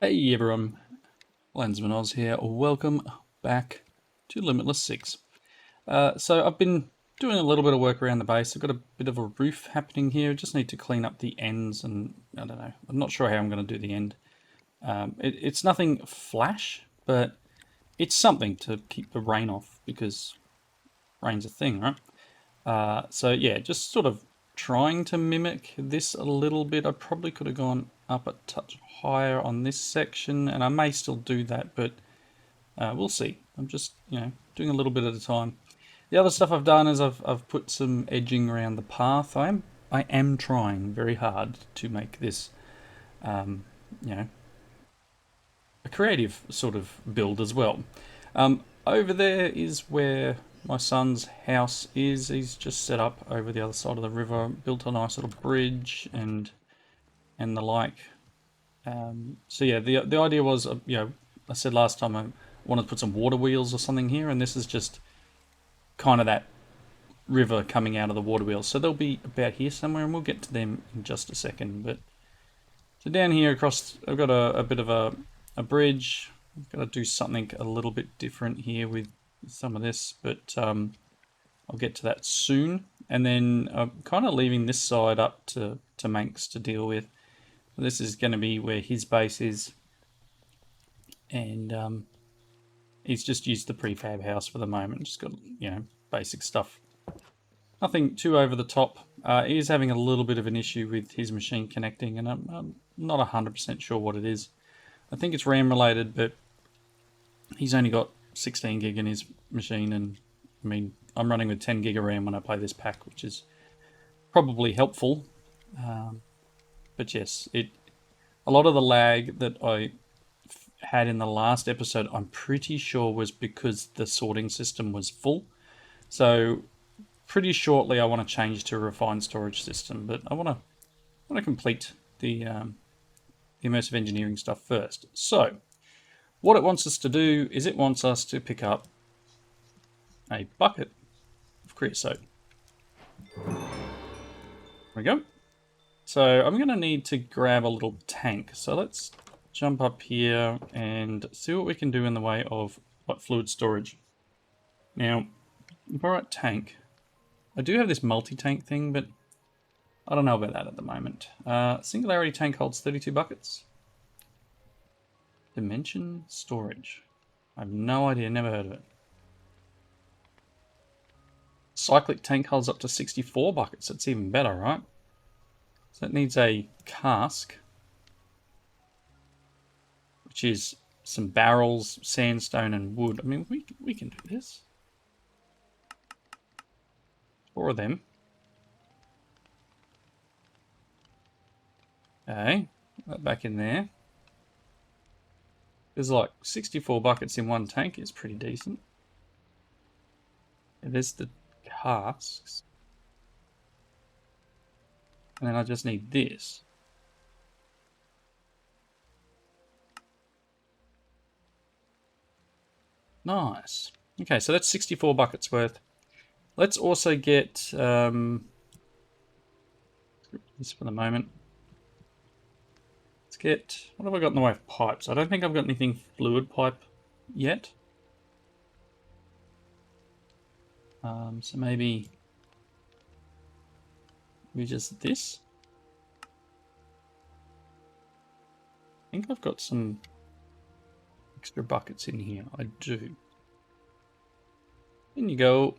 Hey everyone, Lensman Oz here. Welcome back to Limitless 6. So I've been doing a little bit of work around the base. I've got a bit of a roof happening here. Just need to clean up the ends and I don't know. I'm not sure how I'm going to do the end. It's nothing flash, but it's something to keep the rain off because rain's a thing, right? So yeah, just sort of trying to mimic this a little bit. I probably could have gone up a touch higher on this section, and I may still do that, but we'll see. I'm just, doing a little bit at a time. The other stuff I've done is I've put some edging around the path. I am trying very hard to make this, um, you know, a creative sort of build as well. Over there is where my son's house is. He's just set up over the other side of the river, built a nice little bridge and the like. So yeah, the idea was, I said last time I wanted to put some water wheels or something here, and this is just kind of that river coming out of the water wheels. So they'll be about here somewhere, and we'll get to them in just a second. But so down here across, I've got a bit of a bridge. I've got to do something a little bit different here with some of this, but I'll get to that soon. And then I'm kind of leaving this side up to Manx to deal with. This is going to be where his base is, and he's just used the prefab house for the moment. Just got, basic stuff. Nothing too over the top. He is having a little bit of an issue with his machine connecting, and I'm not 100% sure what it is. I think it's RAM related, but he's only got 16 gig in his machine, and I mean, I'm running with 10 gig of RAM when I play this pack, which is probably helpful. But yes, a lot of the lag that I had in the last episode, I'm pretty sure was because the sorting system was full. So pretty shortly, I want to change to a refined storage system, but I want to complete the immersive engineering stuff first. So what it wants us to do is it wants us to pick up a bucket of creosote. There we go. So I'm going to need to grab a little tank. So let's jump up here and see what we can do in the way of fluid storage. Now, if I write tank, I do have this multi-tank thing, but I don't know about that at the moment. Singularity tank holds 32 buckets. Dimension storage. I have no idea, never heard of it. Cyclic tank holds up to 64 buckets. That's even better, right? So it needs a cask, which is some barrels, sandstone, and wood. I mean, we can do this. 4 of them. Okay, put that back in there. There's like 64 buckets in one tank. Is pretty decent. And there's the casks. And then I just need this. Nice. Okay, so that's 64 buckets worth. Let's also get this for the moment. Let's get, what have I got in the way of pipes? I don't think I've got anything fluid pipe yet. So maybe just this. I think I've got some extra buckets in here. I do. In you go.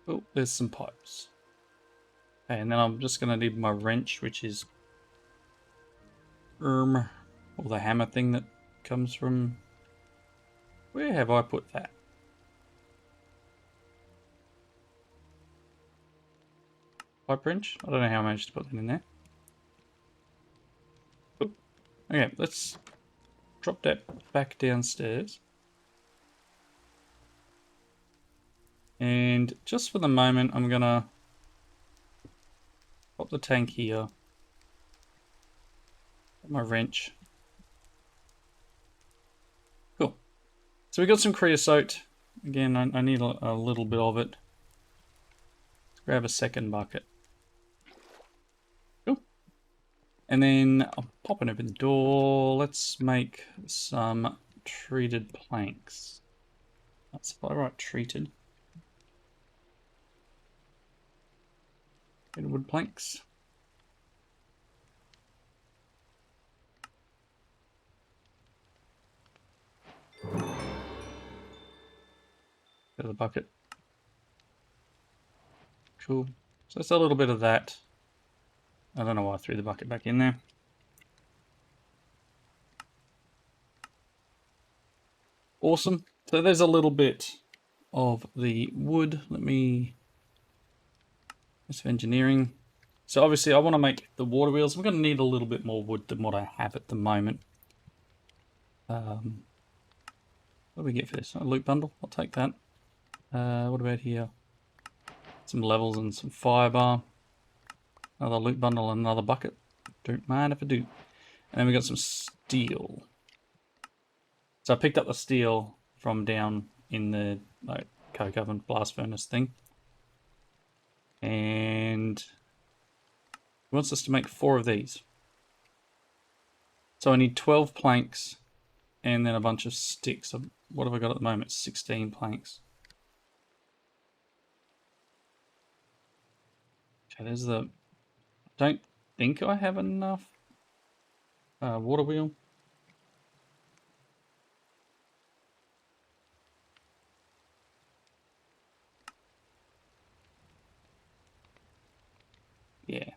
Oh, there's some pipes. Okay, and then I'm just going to need my wrench, which is or the hammer thing that comes from. Where have I put that? Pipe wrench? I don't know how I managed to put that in there. Oh. Okay, let's drop that back downstairs. And just for the moment, I'm gonna pop the tank here. Put my wrench. Cool. So we got some creosote. Again, I need a little bit of it. Let's grab a second bucket. Cool. And then I'm popping open the door. Let's make some treated planks. That's if I write treated. Treated wood planks. Bit of the bucket. Cool. So that's a little bit of that. I don't know why I threw the bucket back in there. Awesome. So there's a little bit of the wood. Let me... That's engineering. So obviously I want to make the water wheels. I'm going to need a little bit more wood than what I have at the moment. What do we get for this? A loot bundle. I'll take that. What about here? Some levels and some fiber. Another loot bundle and another bucket. Don't mind if I do. And then we got some steel. So I picked up the steel from down in the coke oven blast furnace thing. And he wants us to make 4 of these. So I need 12 planks and then a bunch of sticks. So what have I got at the moment? 16 planks. Okay, there's the... I don't think I have enough water wheel. Yeah.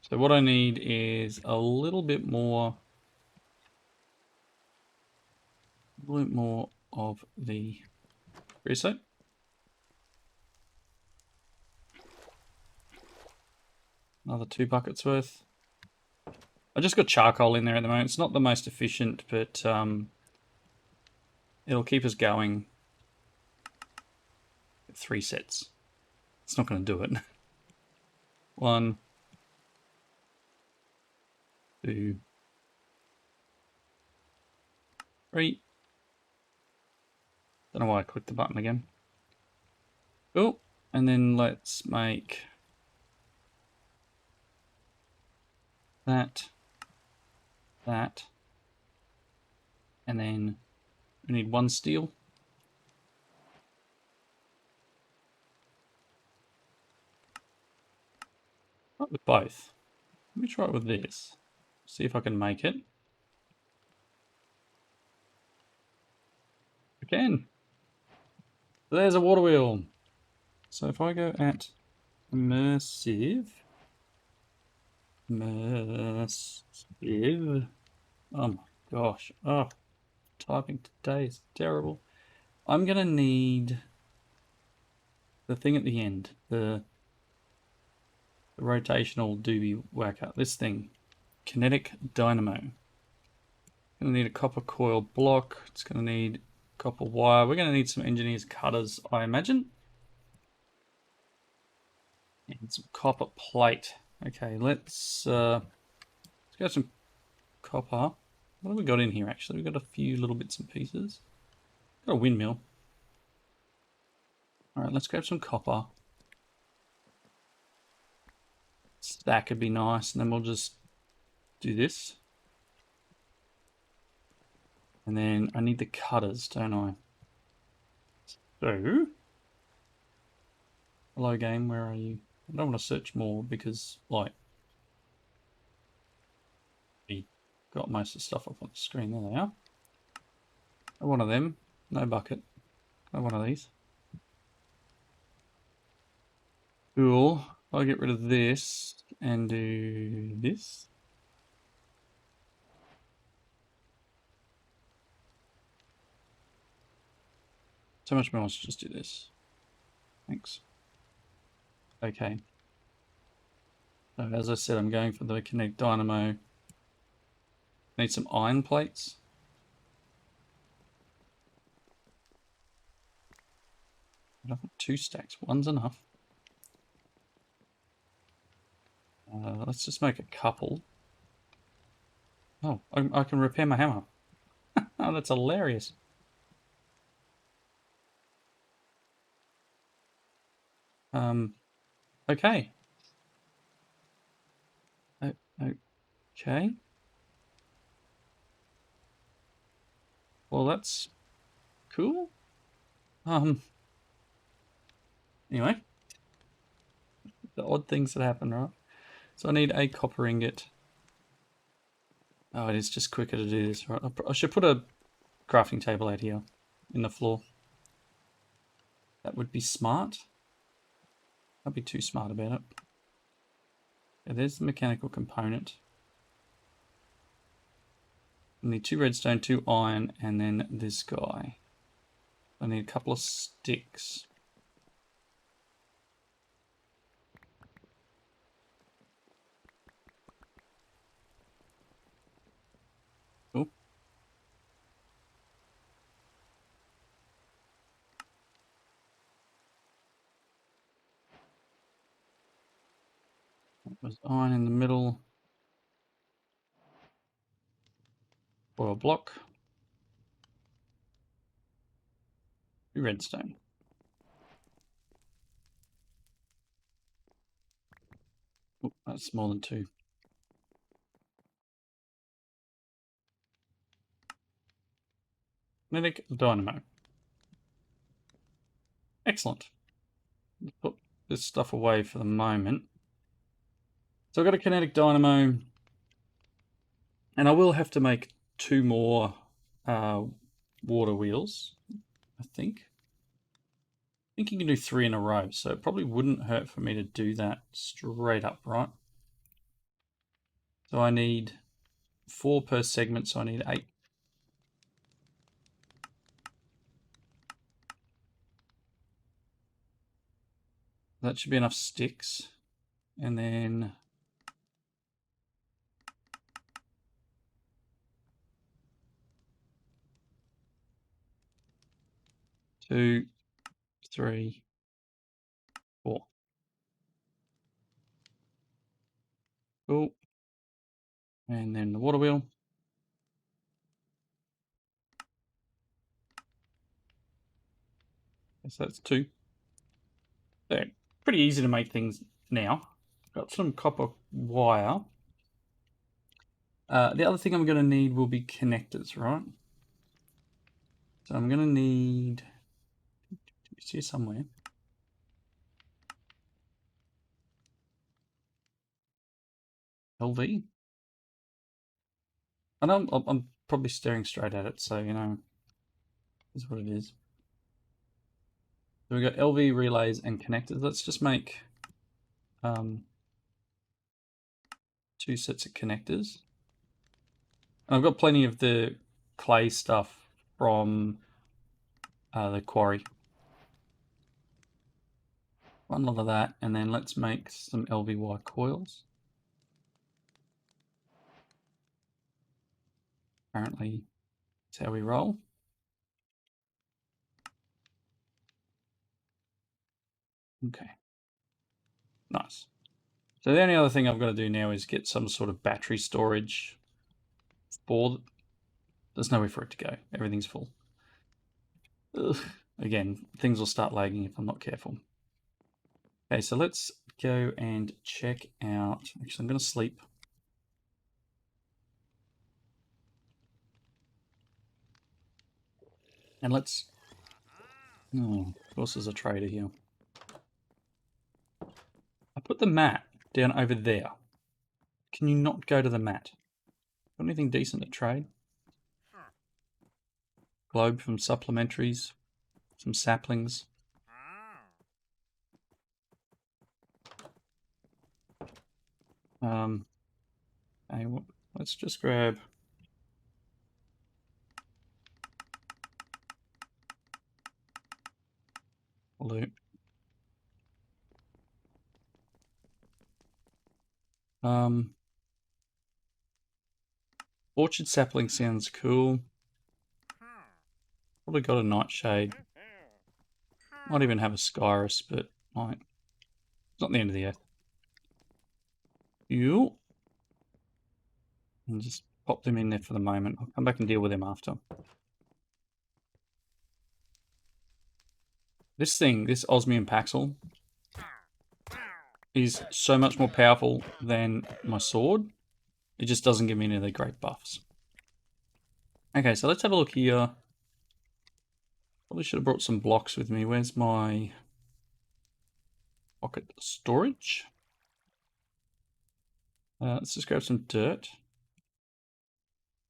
So what I need is a little bit more of the creosote. Another 2 buckets worth. I just got charcoal in there at the moment. It's not the most efficient, but it'll keep us going 3 sets. It's not going to do it. 1, 2, 3. Don't know why I clicked the button again. Cool. And then let's make that, and then we need 1 steel. Try it with both. Let me try it with this. See if I can make it. I can. There's a water wheel. So if I go at immersive. Oh my gosh. Oh, typing today is terrible. I'm going to need the thing at the end. The rotational doobie whacker. This thing. Kinetic dynamo. Going to need a copper coil block. It's going to need copper wire. We're going to need some engineer's cutters, I imagine. And some copper plate. Okay, let's get some copper. What have we got in here, actually? We've got a few little bits and pieces. Got a windmill. Alright, let's grab some copper. Stack would be nice, and then we'll just do this. And then I need the cutters, don't I? So, hello game, where are you? I don't want to search more because, like, we got most of the stuff up on the screen. There they are. One of them. No bucket. One of these. Cool. I'll get rid of this and do this. So much more. Let's just do this. Thanks. Okay. So as I said, I'm going for the Connect Dynamo. Need some iron plates. I don't want 2 stacks. 1's enough. Let's just make a couple. Oh, I can repair my hammer. Oh, that's hilarious. Okay. Okay. Well, that's cool. Anyway, the odd things that happen, right? So I need a copper ingot. Oh, it is just quicker to do this, right? I should put a crafting table out here in the floor. That would be smart. I'd be too smart about it. Yeah, there's the mechanical component. I need 2 redstone, 2 iron, and then this guy. I need a couple of sticks. Oh. That was iron in the middle. Or a block. 2 redstone. Oh, that's more than 2. Kinetic dynamo. Excellent. Let's put this stuff away for the moment. So I've got a kinetic dynamo, and I will have to make 2 more water wheels, I think. I think you can do 3 in a row, so it probably wouldn't hurt for me to do that straight up, right? So I need 4 per segment, so I need 8. That should be enough sticks. And then two, 3, 4. Cool. And then the water wheel. So that's 2. So pretty easy to make things now. Got some copper wire. The other thing I'm going to need will be connectors, right? So I'm going to need, it's here somewhere. LV. I know I'm probably staring straight at it, so you know, is what it is. So we've got LV relays and connectors. Let's just make 2 sets of connectors. And I've got plenty of the clay stuff from the quarry. One lot of that, and then let's make some LVY coils. Apparently, that's how we roll. Okay. Nice. So the only other thing I've got to do now is get some sort of battery storage for... There's nowhere for it to go. Everything's full. Ugh. Again, things will start lagging if I'm not careful. Okay, so let's go and check out... Actually, I'm going to sleep. And let's... Oh, of course there's a trader here. I put the mat down over there. Can you not go to the mat? Got anything decent to trade? Globe from supplementaries. Some saplings. Hey, let's just grab... loot. Orchard sapling sounds cool. Probably got a nightshade. Might even have a skyrus, but might. It's not the end of the earth. You. And just pop them in there for the moment. I'll come back and deal with them after. This thing, this osmium paxel, is so much more powerful than my sword. It just doesn't give me any of the great buffs. Okay, so let's have a look here. Probably should have brought some blocks with me. Where's my pocket storage? Let's just grab some dirt.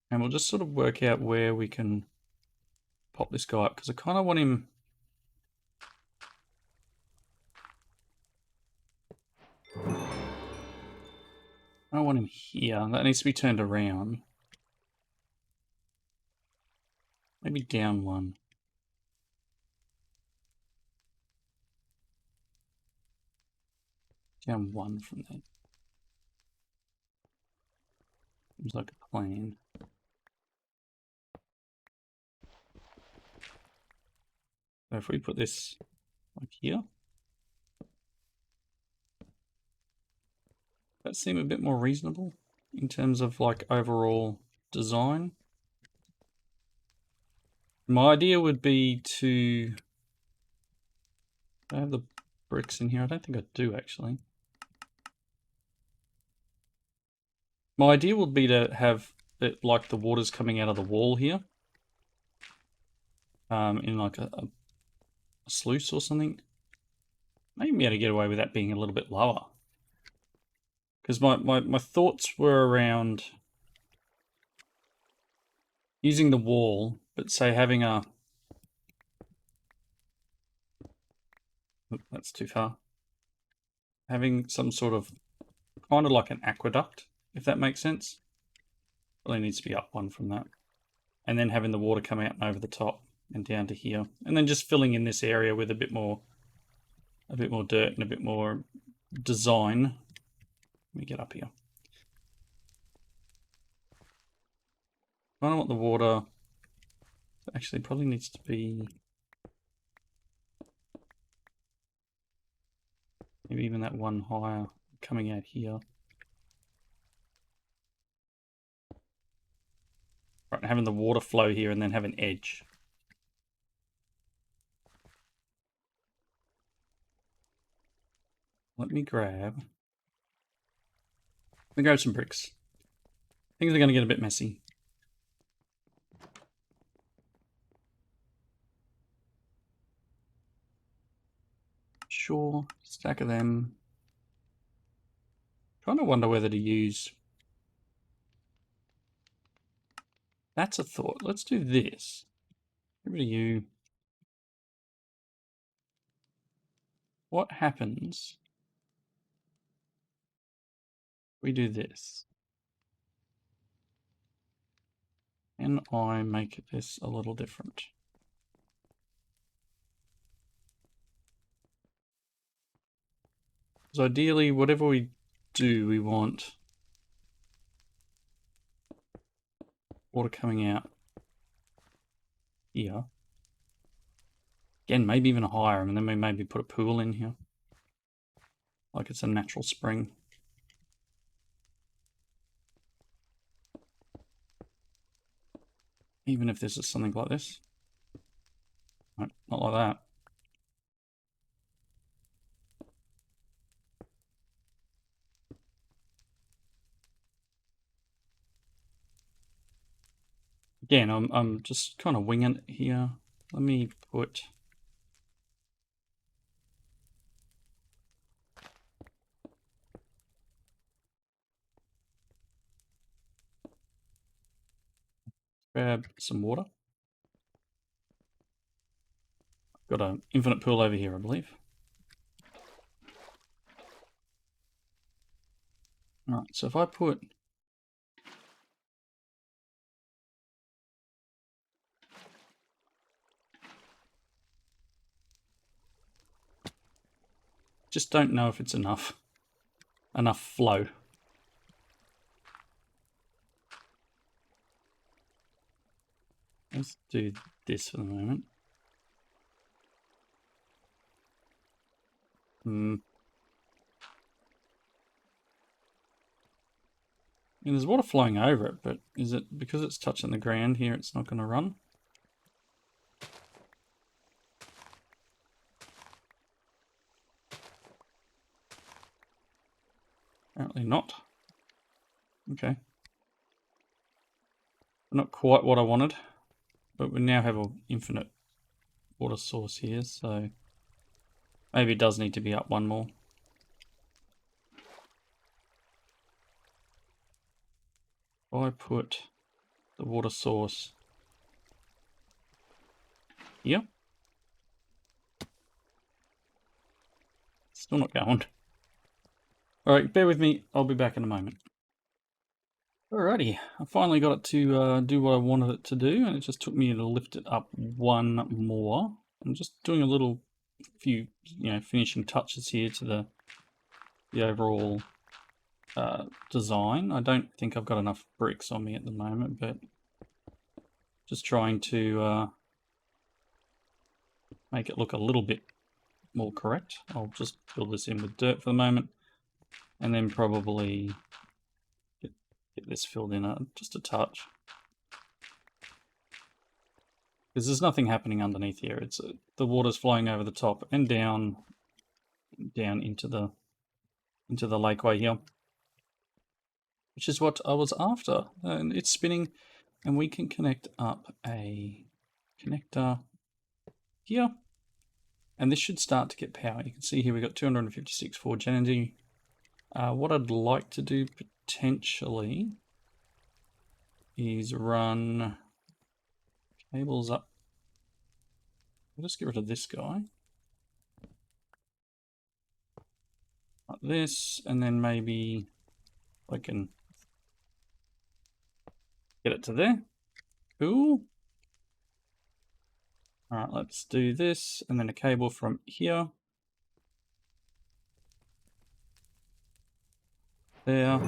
And we'll just sort of work out where we can pop this guy up, because I kind of want him... I don't want him here. That needs to be turned around. Maybe down one. Down one from there. Seems like a plan. So if we put this like here, that seem a bit more reasonable in terms of like overall design. My idea would be to... Do I have the bricks in here? I don't think I do actually. My idea would be to have it like the water's coming out of the wall here. In like a sluice or something. Maybe be able to get away with that being a little bit lower. Because my thoughts were around using the wall, but say having a... Oop, that's too far. Having some sort of, kind of like an aqueduct, if that makes sense. Really needs to be up one from that. And then having the water come out and over the top and down to here. And then just filling in this area with a bit more dirt and a bit more design. Let me get up here. I don't want the water... Actually, probably needs to be... Maybe even that one higher coming out here. Right, having the water flow here and then have an edge. Let me grab some bricks. Things are going to get a bit messy. Sure, stack of them. Trying to wonder whether to use... That's a thought. Let's do this. Get rid of you. What happens if we do this? Can I make this a little different? Because ideally, whatever we do, we want water coming out here. Again, maybe even higher, and then we maybe put a pool in here. Like it's a natural spring. Even if this is something like this. No, not like that. Again, I'm just kind of winging it here. Let me put... Grab some water. Got an infinite pool over here, I believe. Alright, so if I put... Just don't know if it's enough flow. Let's do this for the moment. And there's water flowing over it, but is it because it's touching the ground here, it's not going to run? Apparently not. Okay. Not quite what I wanted, but we now have an infinite water source here, so maybe it does need to be up one more. If I put the water source here, still not going. Alright, bear with me, I'll be back in a moment. Alrighty, I finally got it to do what I wanted it to do, and it just took me to lift it up one more. I'm just doing a few, finishing touches here to the overall design. I don't think I've got enough bricks on me at the moment, but just trying to make it look a little bit more correct. I'll just fill this in with dirt for the moment, and then probably get this filled in just a touch. Because there's nothing happening underneath here. It's the water's flowing over the top and down into the lakeway here, which is what I was after. And it's spinning, and we can connect up a connector here, and this should start to get power. You can see here we've got 256 forge energy. What I'd like to do potentially is run cables up. I'll just get rid of this guy. Like this, and then maybe I can get it to there. Cool. Alright, let's do this, and then a cable from here. There.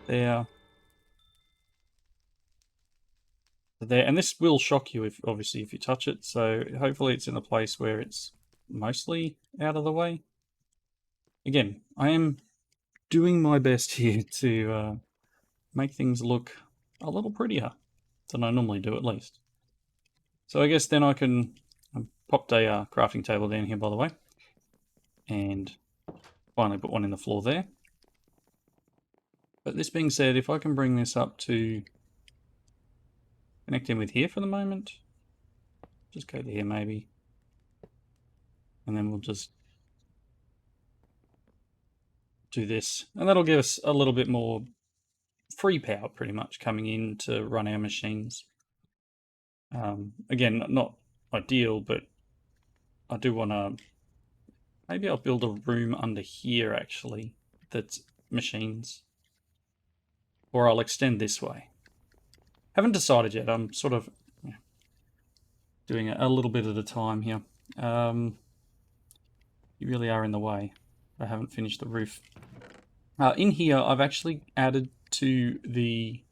There. There. And this will shock you, obviously, if you touch it. So hopefully it's in a place where it's mostly out of the way. Again, I am doing my best here to make things look a little prettier than I normally do, at least. So I guess then I can pop a crafting table down here, by the way, and finally put one in the floor there. But this being said, if I can bring this up to connect in with here for the moment, just go to here maybe, and then we'll just do this, and that'll give us a little bit more free power pretty much coming in to run our machines. Again, not ideal, but I do want to, maybe I'll build a room under here actually that's machines, or I'll extend this way. Haven't decided yet. I'm sort of doing it a little bit at a time here. You really are in the way. I haven't finished the roof. In here, I've actually added to the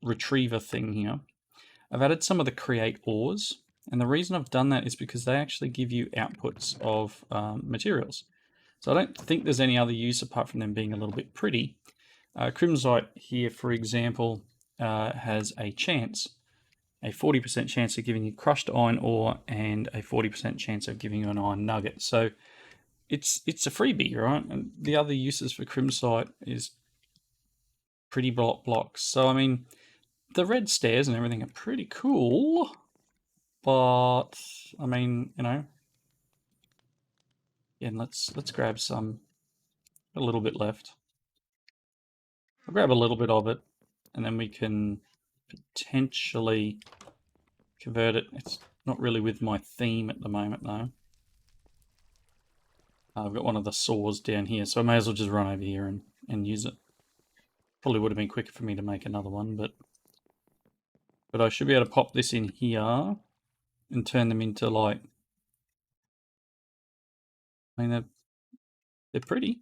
retriever thing here. I've added some of the create ores, and the reason I've done that is because they actually give you outputs of materials. So I don't think there's any other use apart from them being a little bit pretty. Crimsite here, for example, has a 40% chance of giving you crushed iron ore and a 40% chance of giving you an iron nugget. So it's a freebie, right? And the other uses for Crimsite is pretty blocks. So I mean, the red stairs and everything are pretty cool, but I mean, again, let's grab a little bit left. I'll grab a little bit of it, and then we can potentially convert it. It's not really with my theme at the moment though. I've got one of the saws down here, so I may as well just run over here and use it. Probably would have been quicker for me to make another one, but I should be able to pop this in here and turn them into, like, I mean, they're pretty.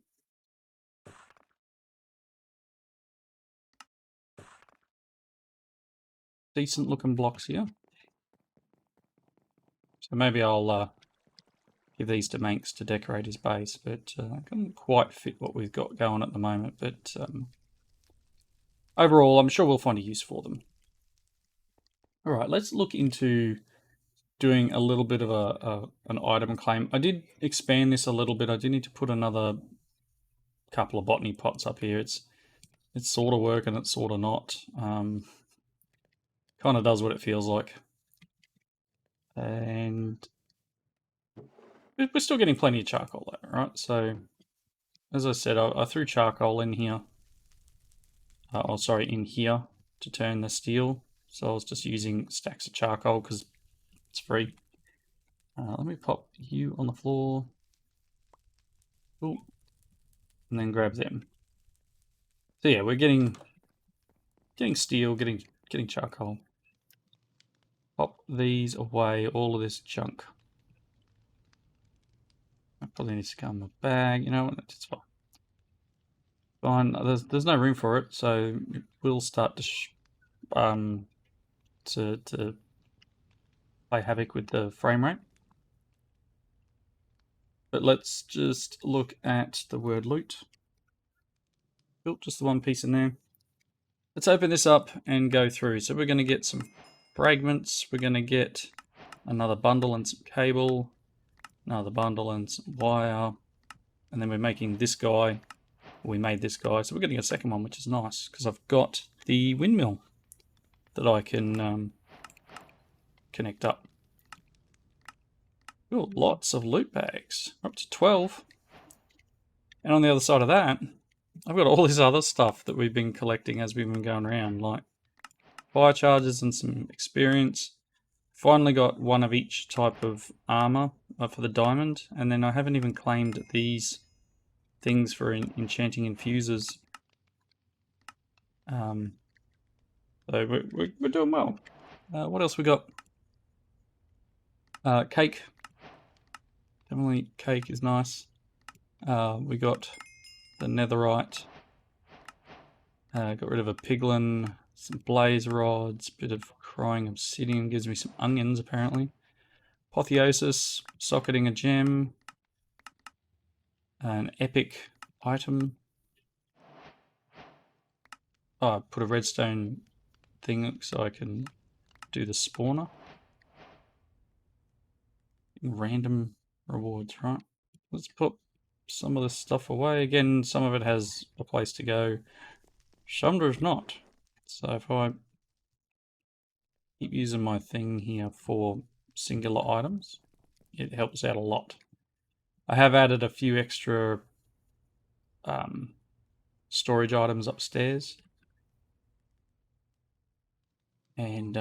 Decent looking blocks here. So maybe I'll give these to Manx to decorate his base, but I couldn't quite fit what we've got going at the moment. But overall, I'm sure we'll find a use for them. All right, let's look into doing a little bit of an item claim. I did expand this a little bit. I do need to put another couple of botany pots up here. It's It's sort of working, it's sort of not. Kind of does what it feels like. And we're still getting plenty of charcoal though, right? So, as I said, I threw charcoal in here. In here to turn the steel. So I was just using stacks of charcoal because it's free. Let me pop you on the floor. Ooh. And then grab them. So yeah, we're getting steel, getting charcoal. Pop these away, all of this junk. I probably need to come in the bag. You know what? It's fine. Fine. There's no room for it, so it will start to play havoc with the frame rate. But let's just look at the word loot. Built just the one piece in there. Let's open this up and go through. So we're going to get some fragments. We're going to get another bundle and some cable, another bundle and some wire, and then we're making this guy. We made this guy, so we're getting a second one, which is nice because I've got the windmill that I can connect up. Ooh, lots of loot bags, up to 12. And on the other side of that, I've got all this other stuff that we've been collecting as we've been going around, like fire charges and some experience. Finally got one of each type of armor for the diamond, and then I haven't even claimed these things for enchanting infusers. So we're doing well. What else we got? Cake. Definitely cake is nice. We got the netherite. Got rid of a piglin, some blaze rods, bit of crying obsidian, gives me some onions apparently. Apotheosis, socketing a gem, an epic item. Oh, I put a redstone thing so I can do the spawner. Random rewards, right? Let's put some of this stuff away. Again, some of it has a place to go. Some does not. So if I keep using my thing here for singular items, it helps out a lot. I have added a few extra storage items upstairs. And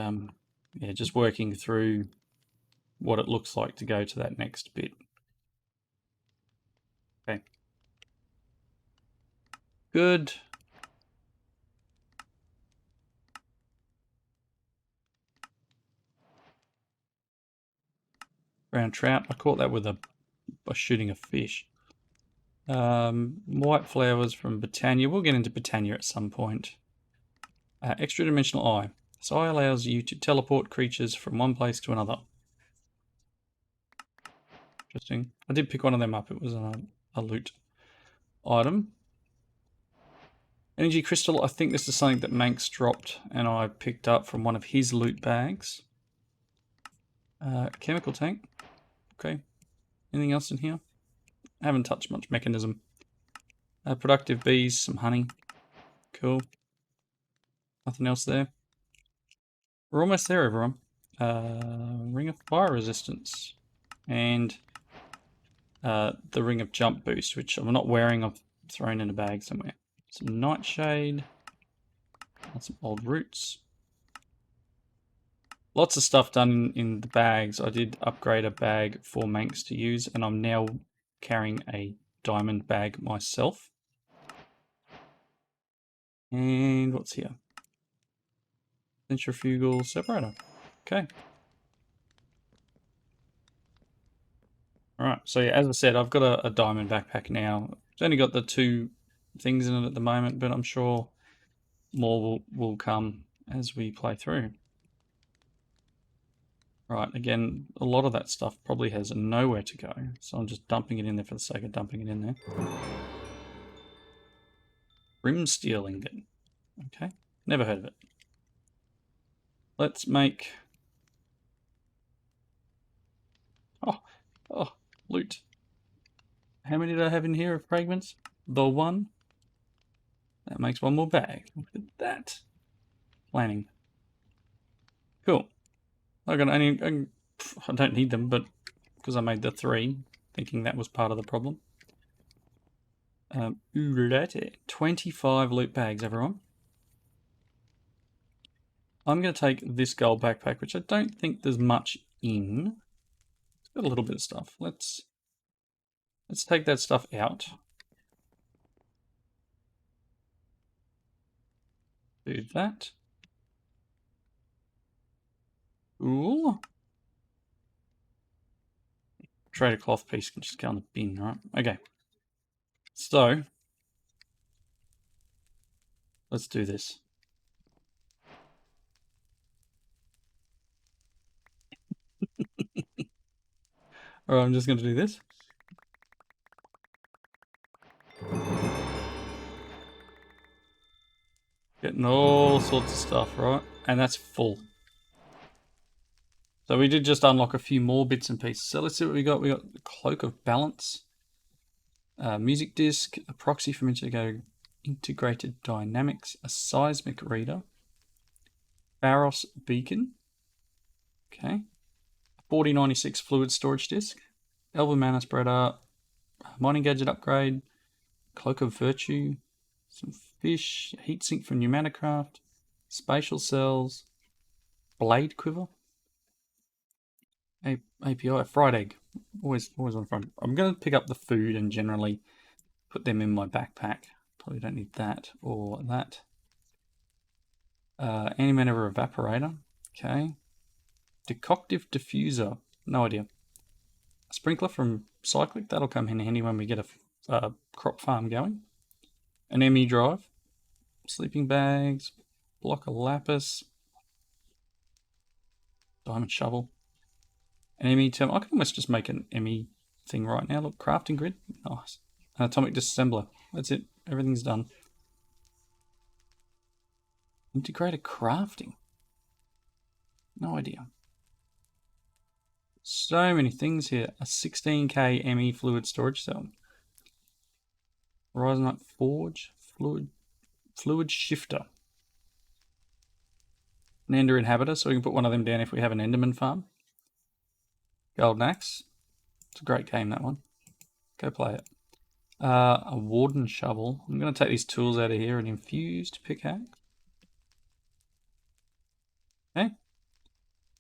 yeah, just working through what it looks like to go to that next bit. Okay. Good. Brown trout. I caught that with by shooting a fish. White flowers from Britannia. We'll get into Britannia at some point. Extra dimensional eye. This eye allows you to teleport creatures from one place to another. Interesting. I did pick one of them up. It was a loot item. Energy crystal. I think this is something that Manx dropped and I picked up from one of his loot bags. Chemical tank. Okay. Anything else in here? I haven't touched much mechanism. Productive bees, some honey. Cool. Nothing else there. We're almost there, everyone. Ring of fire resistance. And the ring of jump boost, which I'm not wearing. I've thrown in a bag somewhere. Some nightshade. And some old roots. Lots of stuff done in the bags. I did upgrade a bag for Manx to use, and I'm now carrying a diamond bag myself. And what's here? Centrifugal separator. Okay. Alright, so yeah, as I said, I've got a diamond backpack now. It's only got the 2 things in it at the moment, but I'm sure more will come as we play through. Right, again, a lot of that stuff probably has nowhere to go, so I'm just dumping it in there for the sake of dumping it in there. Rim steel ingot. Okay, never heard of it. Let's make... Oh, loot. How many did I have in here of fragments? The one. That makes one more bag. Look at that. Planning. Cool. I don't need them, but because I made the 3, thinking that was part of the problem. 25 loot bags, everyone. I'm going to take this gold backpack, which I don't think there's much in. It's got a little bit of stuff. Let's take that stuff out. Do that. Cool. Trade a cloth piece can just go in the bin, right? Okay. So, let's do this. Alright, I'm just going to do this. Getting all sorts of stuff, right? And that's full. So we did just unlock a few more bits and pieces. So let's see what we got. We got the Cloak of Balance, music disc, a proxy from integrated dynamics, a seismic reader, Barros beacon, okay, 4096 fluid storage disc, Elven mana spreader, mining gadget upgrade, Cloak of Virtue, some fish, heatsink from new mana craft, spatial cells, blade quiver, API, fried egg. Always on front. I'm going to pick up the food and generally put them in my backpack. Probably don't need that or that. Antimatter evaporator. Okay. Decoctive diffuser. No idea. A sprinkler from Cyclic. That'll come in handy when we get a crop farm going. An ME drive. Sleeping bags. Block of lapis. Diamond shovel. An ME term. I can almost just make an ME thing right now. Look, crafting grid. Nice. An atomic disassembler. That's it. Everything's done. Integrated crafting. No idea. So many things here. A 16k ME fluid storage cell. Horizonite forge. Fluid shifter. An ender inhabitor, so we can put one of them down if we have an enderman farm. Golden axe. It's a great game, that one. Go play it. A warden shovel. I'm going to take these tools out of here. An infused pickaxe. Okay.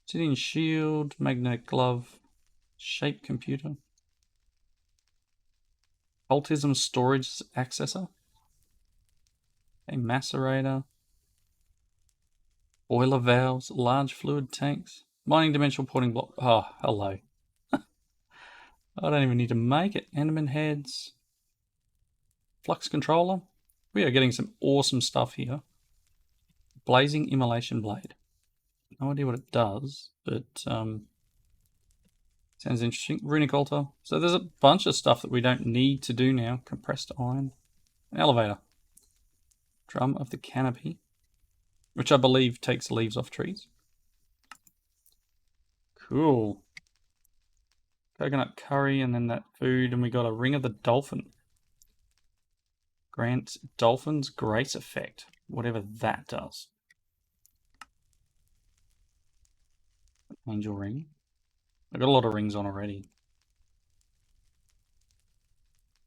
Obsidian shield, magnetic glove, shape computer. Cultism storage accessor. A macerator. Boiler valves, large fluid tanks. Mining dimensional porting block. Oh, hello. I don't even need to make it. Enderman heads. Flux controller. We are getting some awesome stuff here. Blazing immolation blade. No idea what it does, but sounds interesting. Runic altar. So there's a bunch of stuff that we don't need to do now. Compressed iron. An elevator. Drum of the canopy, which I believe takes leaves off trees. Cool. Coconut curry and then that food, and we got a ring of the dolphin. Grants dolphin's grace effect, whatever that does. Angel ring. I got a lot of rings on already.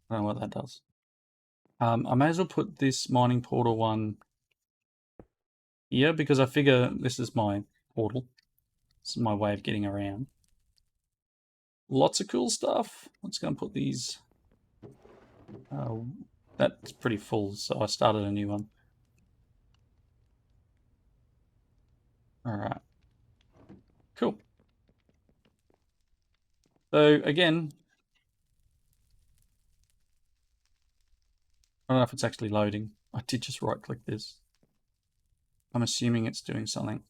I don't know what that does. I may as well put this mining portal one here because I figure this is my portal. This is my way of getting around. Lots of cool stuff. Let's go and put these. That's pretty full, so I started a new one. Alright. Cool. So again, I don't know if it's actually loading. I did just right click this. I'm assuming it's doing something.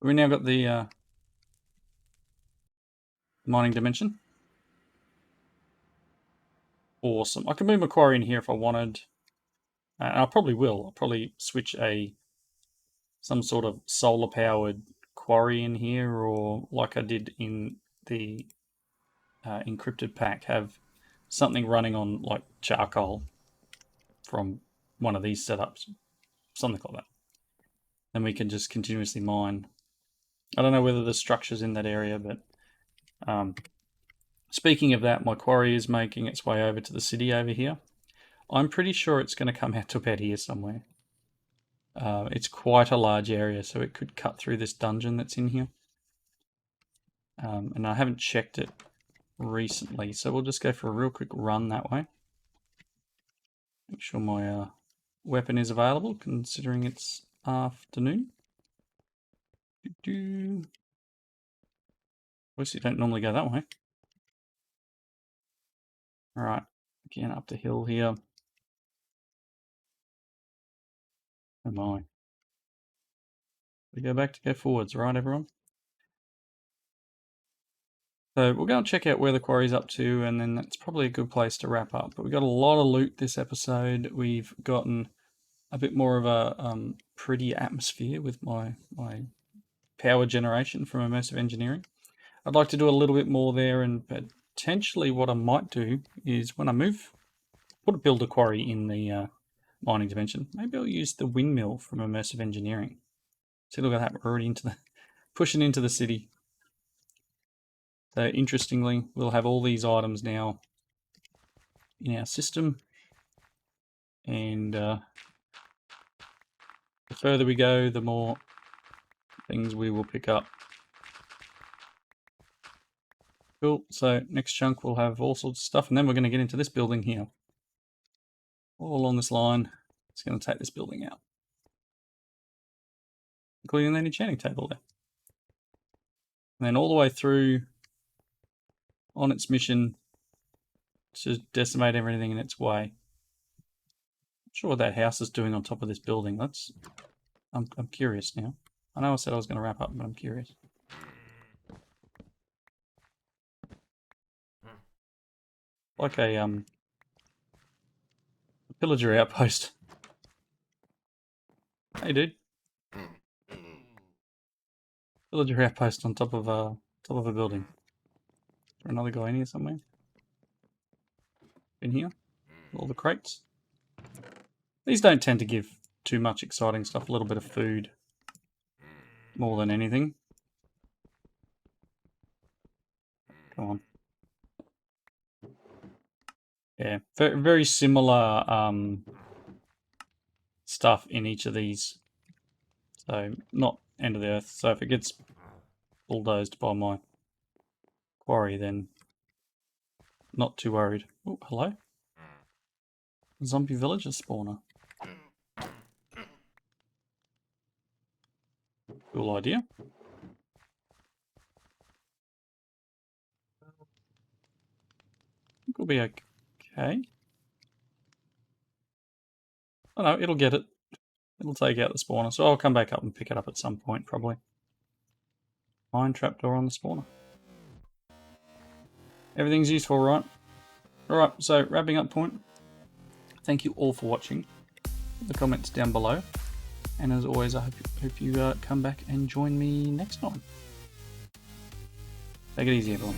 We now got the mining dimension. Awesome. I can move my quarry in here if I wanted. And I probably will. I'll probably switch some sort of solar powered quarry in here, or like I did in the encrypted pack, have something running on like charcoal. from one of these setups, something like that. Then we can just continuously mine. I don't know whether the structure's in that area, but speaking of that, my quarry is making its way over to the city over here. I'm pretty sure it's going to come out to about here somewhere. It's quite a large area, so it could cut through this dungeon that's in here. And I haven't checked it recently, so we'll just go for a real quick run that way. Make sure my weapon is available, considering it's afternoon. Obviously, you don't normally go that way. Alright, again up the hill here. Oh my. We go back to go forwards, right everyone? So we'll go and check out where the quarry's up to, and then that's probably a good place to wrap up. But we got a lot of loot this episode. We've gotten a bit more of a pretty atmosphere with my power generation from immersive engineering. I'd like to do a little bit more there, and potentially what I might do is when I move, build a quarry in the mining dimension. Maybe I'll use the windmill from immersive engineering. See, look at that, we're already pushing into the city. So interestingly, we'll have all these items now in our system, and the further we go, the more things we will pick up. Cool, so next chunk we'll have all sorts of stuff, and then we're going to get into this building here. All along this line, it's going to take this building out, including that enchanting table there. And then all the way through on its mission to decimate everything in its way. Not sure what that house is doing on top of this building. I'm curious now. I know I said I was going to wrap up, but I'm curious. Like a pillager outpost. Hey, dude. Villager outpost on top of a building. Is there another guy in here somewhere? In here? All the crates. These don't tend to give too much exciting stuff. A little bit of food. More than anything. Come on. Yeah, very similar stuff in each of these. So, not end of the earth. So if it gets bulldozed by my quarry, then not too worried. Oh, hello? Zombie villager spawner. Cool idea. I think we'll be okay. Oh no, it'll get it. It'll take out the spawner, so I'll come back up and pick it up at some point, probably. Mine trapdoor on the spawner. Everything's useful, right? Alright, so wrapping up point. Thank you all for watching. The comments down below. And as always, I hope you come back and join me next time. Take it easy, everyone.